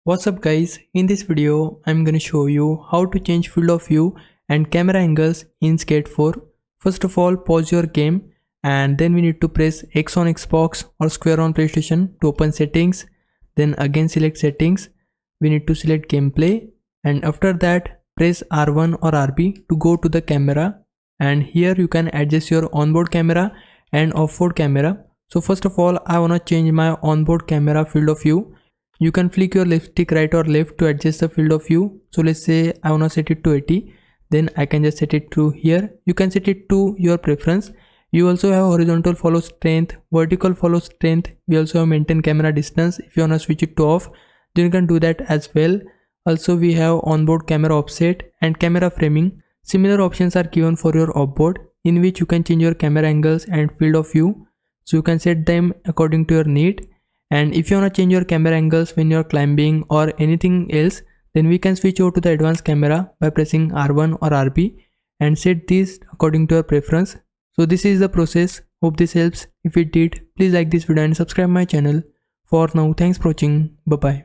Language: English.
What's up guys, in this video I'm gonna show you how to change field of view and camera angles in Skate 4. First of all, pause your game and then we need to press X on Xbox or square on PlayStation to open settings. Then again select settings, we need to select gameplay and after that press R1 or RB to go to the camera, and here you can adjust your onboard camera and offboard camera. So first of all I wanna change my onboard camera field of view. You can flick your left stick right or left to adjust the field of view. So let's say I wanna set it to 80, then I can just set it to here. You can set it to your preference. You also have horizontal follow strength, vertical follow strength. We also have maintain camera distance. If you wanna switch it to off, then you can do that as well. Also we have onboard camera offset and camera framing. Similar options are given for your offboard, in which you can change your camera angles and field of view. So you can set them according to your need. And if you want to change your camera angles when you're climbing or anything else, then we can switch over to the advanced camera by pressing R1 or RB and set these according to your preference. So this is the process. Hope this helps. If it did, please like this video and subscribe my channel. For now, thanks for watching. Bye bye.